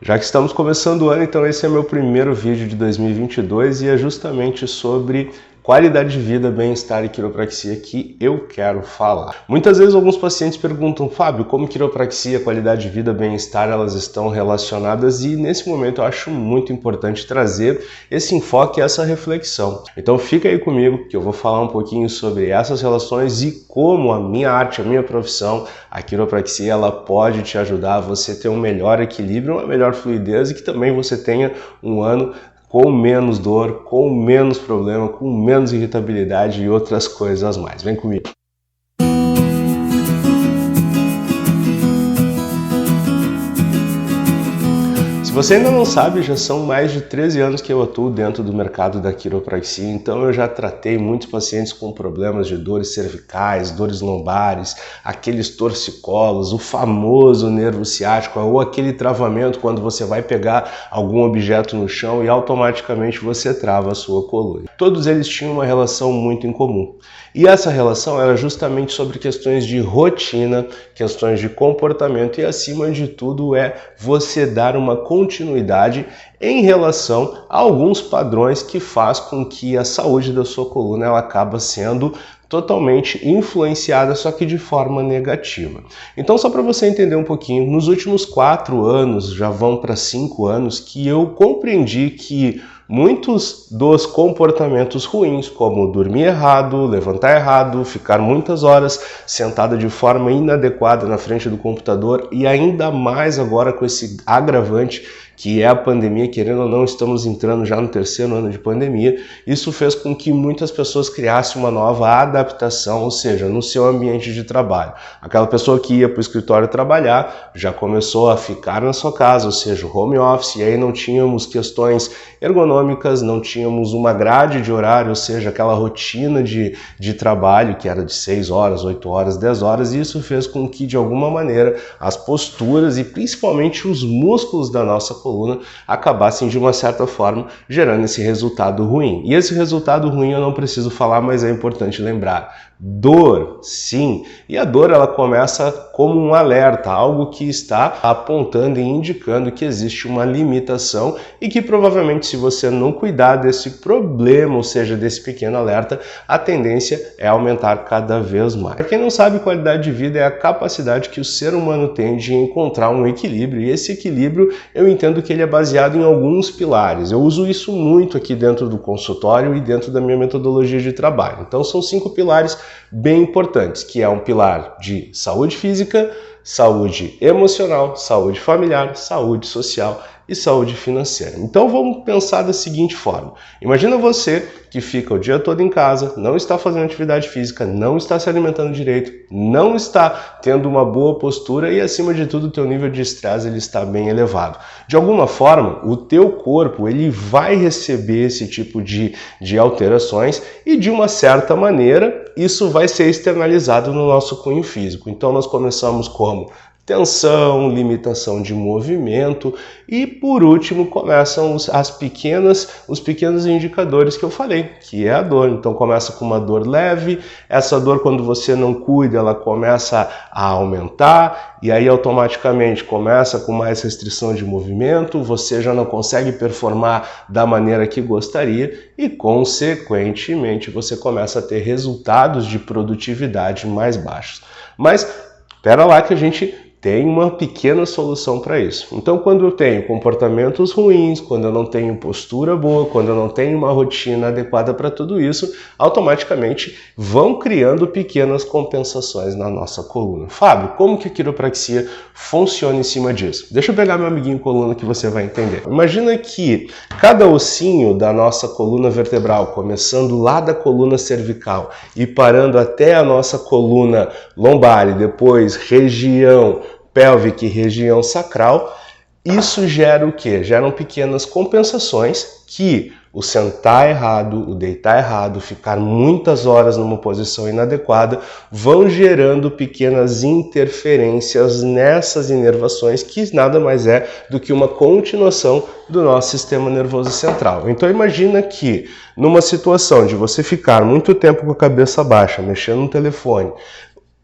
Já que estamos começando o ano, então esse é meu primeiro vídeo de 2022 e é justamente sobre qualidade de vida, bem-estar e quiropraxia que eu quero falar. Muitas vezes alguns pacientes perguntam, Fábio, como quiropraxia, qualidade de vida, bem-estar, elas estão relacionadas? E nesse momento eu acho muito importante trazer esse enfoque e essa reflexão. Então fica aí comigo que eu vou falar um pouquinho sobre essas relações e como a minha arte, a minha profissão, a quiropraxia, ela pode te ajudar a você ter um melhor equilíbrio, uma melhor fluidez e que também você tenha um ano com menos dor, com menos problema, com menos irritabilidade e outras coisas mais. Vem comigo! Se você ainda não sabe, já são mais de 13 anos que eu atuo dentro do mercado da quiropraxia, então eu já tratei muitos pacientes com problemas de dores cervicais, dores lombares, aqueles torcicolos, o famoso nervo ciático ou aquele travamento quando você vai pegar algum objeto no chão e automaticamente você trava a sua coluna. Todos eles tinham uma relação muito em comum. E essa relação era justamente sobre questões de rotina, questões de comportamento e acima de tudo é você dar uma continuidade em relação a alguns padrões que faz com que a saúde da sua coluna ela acaba sendo totalmente influenciada, só que de forma negativa. Então, só para você entender um pouquinho, nos últimos 4 anos, já vão para 5 anos, que eu compreendi que muitos dos comportamentos ruins, como dormir errado, levantar errado, ficar muitas horas sentado de forma inadequada na frente do computador e ainda mais agora com esse agravante que é a pandemia, querendo ou não, estamos entrando já no 3º ano de pandemia, isso fez com que muitas pessoas criassem uma nova adaptação, ou seja, no seu ambiente de trabalho. Aquela pessoa que ia para o escritório trabalhar já começou a ficar na sua casa, ou seja, home office, e aí não tínhamos questões ergonômicas, não tínhamos uma grade de horário, ou seja, aquela rotina de trabalho que era de 6 horas, 8 horas, 10 horas, e isso fez com que, de alguma maneira, as posturas e principalmente os músculos da nossa coluna acabassem de uma certa forma gerando esse resultado ruim. E esse resultado ruim eu não preciso falar, mas é importante lembrar. Dor, sim, e a dor ela começa como um alerta, algo que está apontando e indicando que existe uma limitação e que provavelmente se você não cuidar desse problema, ou seja, desse pequeno alerta, a tendência é aumentar cada vez mais. Para quem não sabe, qualidade de vida é a capacidade que o ser humano tem de encontrar um equilíbrio e esse equilíbrio eu entendo que ele é baseado em alguns pilares. Eu uso isso muito aqui dentro do consultório e dentro da minha metodologia de trabalho. Então são 5 pilares bem importantes, que é um pilar de saúde física, saúde emocional, saúde familiar, saúde social e saúde financeira. Então vamos pensar da seguinte forma. Imagina você que fica o dia todo em casa, não está fazendo atividade física, não está se alimentando direito, não está tendo uma boa postura e acima de tudo o teu nível de estresse ele está bem elevado. De alguma forma, o teu corpo ele vai receber esse tipo de alterações e de uma certa maneira isso vai ser externalizado no nosso cunho físico. Então nós começamos como tensão, limitação de movimento e por último começam os pequenos indicadores que eu falei, que é a dor. Então começa com uma dor leve, essa dor quando você não cuida ela começa a aumentar e aí automaticamente começa com mais restrição de movimento, você já não consegue performar da maneira que gostaria e consequentemente você começa a ter resultados de produtividade mais baixos. Mas espera lá que a gente tem uma pequena solução para isso. Então, quando eu tenho comportamentos ruins, quando eu não tenho postura boa, quando eu não tenho uma rotina adequada para tudo isso, automaticamente vão criando pequenas compensações na nossa coluna. Fábio, como que a quiropraxia funciona em cima disso? Deixa eu pegar meu amiguinho coluna que você vai entender. Imagina que cada ossinho da nossa coluna vertebral, começando lá da coluna cervical e parando até a nossa coluna lombar e depois região pélvica e região sacral, isso gera o quê? Geram pequenas compensações que o sentar errado, o deitar errado, ficar muitas horas numa posição inadequada, vão gerando pequenas interferências nessas inervações que nada mais é do que uma continuação do nosso sistema nervoso central. Então imagina que numa situação de você ficar muito tempo com a cabeça baixa, mexendo no telefone,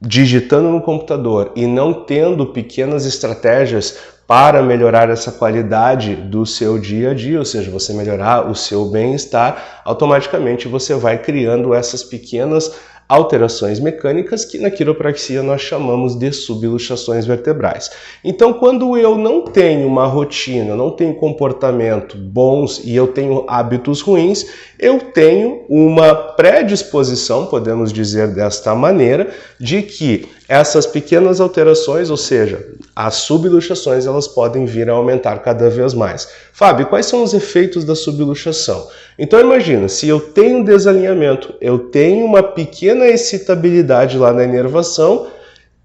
digitando no computador e não tendo pequenas estratégias para melhorar essa qualidade do seu dia a dia, ou seja, você melhorar o seu bem-estar, automaticamente você vai criando essas pequenas alterações mecânicas que na quiropraxia nós chamamos de subluxações vertebrais. Então, quando eu não tenho uma rotina, não tenho comportamento bons e eu tenho hábitos ruins, eu tenho uma predisposição, podemos dizer desta maneira, de que essas pequenas alterações, ou seja, as subluxações, elas podem vir a aumentar cada vez mais. Fábio, quais são os efeitos da subluxação? Então imagina, se eu tenho desalinhamento, eu tenho uma pequena excitabilidade lá na inervação,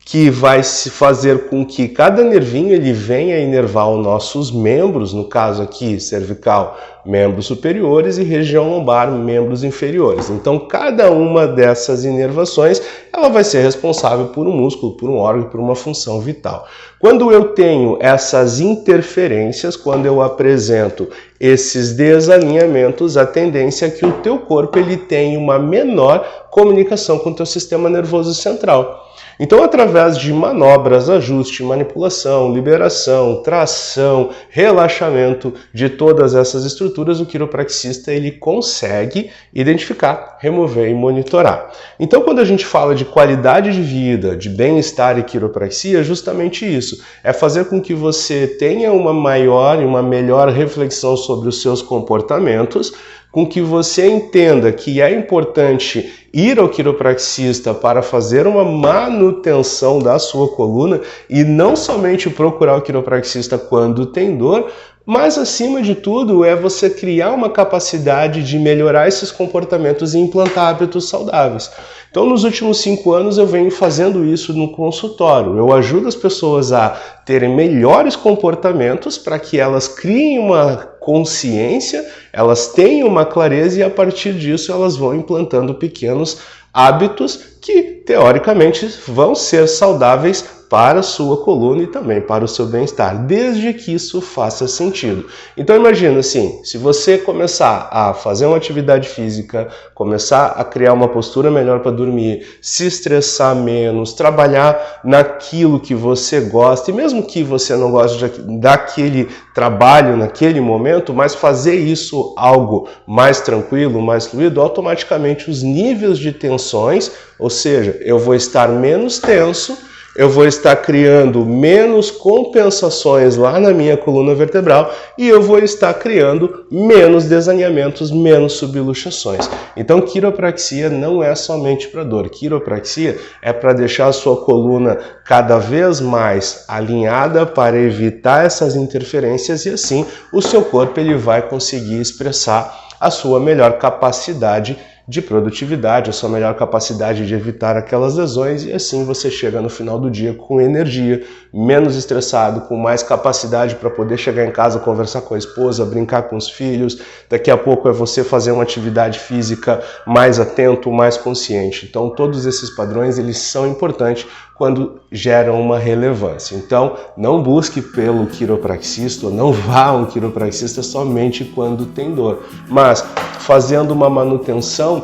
que vai se fazer com que cada nervinho ele venha a inervar os nossos membros, no caso aqui cervical, membros superiores, e região lombar, membros inferiores. Então cada uma dessas inervações ela vai ser responsável por um músculo, por um órgão, por uma função vital. Quando eu tenho essas interferências, quando eu apresento esses desalinhamentos, a tendência é que o teu corpo ele tenha uma menor comunicação com o teu sistema nervoso central. Então, através de manobras, ajuste, manipulação, liberação, tração, relaxamento de todas essas estruturas, o quiropraxista ele consegue identificar, remover e monitorar. Então, quando a gente fala de qualidade de vida, de bem-estar e quiropraxia, é justamente isso. É fazer com que você tenha uma maior e uma melhor reflexão sobre os seus comportamentos, com que você entenda que é importante ir ao quiropraxista para fazer uma manutenção da sua coluna e não somente procurar o quiropraxista quando tem dor, mas acima de tudo é você criar uma capacidade de melhorar esses comportamentos e implantar hábitos saudáveis. Então, nos últimos 5 anos eu venho fazendo isso no consultório. Eu ajudo as pessoas a terem melhores comportamentos para que elas criem uma consciência, elas tenham uma clareza e a partir disso elas vão implantando pequenos hábitos que, teoricamente, vão ser saudáveis para a sua coluna e também para o seu bem-estar, desde que isso faça sentido. Então imagina assim, se você começar a fazer uma atividade física, começar a criar uma postura melhor para dormir, se estressar menos, trabalhar naquilo que você gosta, e mesmo que você não goste daquele trabalho naquele momento, mas fazer isso algo mais tranquilo, mais fluido, automaticamente os níveis de tensões, ou seja, eu vou estar menos tenso, eu vou estar criando menos compensações lá na minha coluna vertebral e eu vou estar criando menos desalinhamentos, menos subluxações. Então, quiropraxia não é somente para dor. Quiropraxia é para deixar a sua coluna cada vez mais alinhada para evitar essas interferências e assim o seu corpo ele vai conseguir expressar a sua melhor capacidade de produtividade, a sua melhor capacidade de evitar aquelas lesões e assim você chega no final do dia com energia, menos estressado, com mais capacidade para poder chegar em casa, conversar com a esposa, brincar com os filhos. Daqui a pouco é você fazer uma atividade física mais atento, mais consciente. Então todos esses padrões eles são importantes quando geram uma relevância. Então não busque pelo quiropraxista, ou não vá a um quiropraxista somente quando tem dor, mas fazendo uma manutenção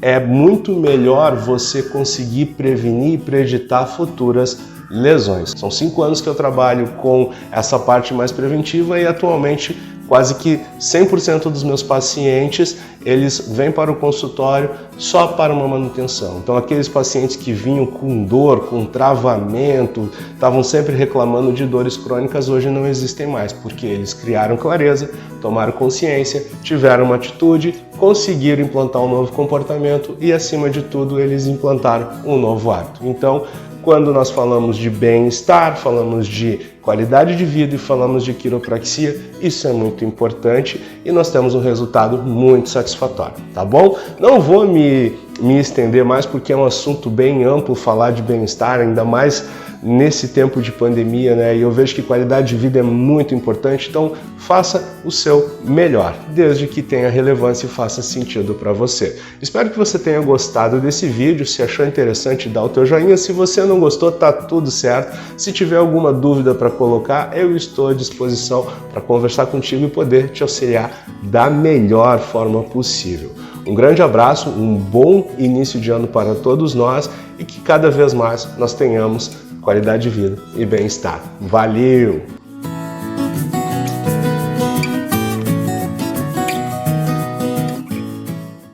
é muito melhor você conseguir prevenir e preditar futuras lesões. São 5 anos que eu trabalho com essa parte mais preventiva e atualmente quase que 100% dos meus pacientes, eles vêm para o consultório só para uma manutenção. Então aqueles pacientes que vinham com dor, com travamento, estavam sempre reclamando de dores crônicas, hoje não existem mais, porque eles criaram clareza, tomaram consciência, tiveram uma atitude, conseguiram implantar um novo comportamento e acima de tudo eles implantaram um novo hábito. Então, quando nós falamos de bem-estar, falamos de qualidade de vida e falamos de quiropraxia, isso é muito importante e nós temos um resultado muito satisfatório, tá bom? Não vou me estender mais porque é um assunto bem amplo falar de bem-estar, ainda mais nesse tempo de pandemia, né? E eu vejo que qualidade de vida é muito importante, então faça o seu melhor, desde que tenha relevância e faça sentido para você. Espero que você tenha gostado desse vídeo, se achou interessante, dá o teu joinha, se você não gostou, tá tudo certo. Se tiver alguma dúvida para colocar, eu estou à disposição para conversar contigo e poder te auxiliar da melhor forma possível. Um grande abraço, um bom início de ano para todos nós e que cada vez mais nós tenhamos qualidade de vida e bem-estar. Valeu!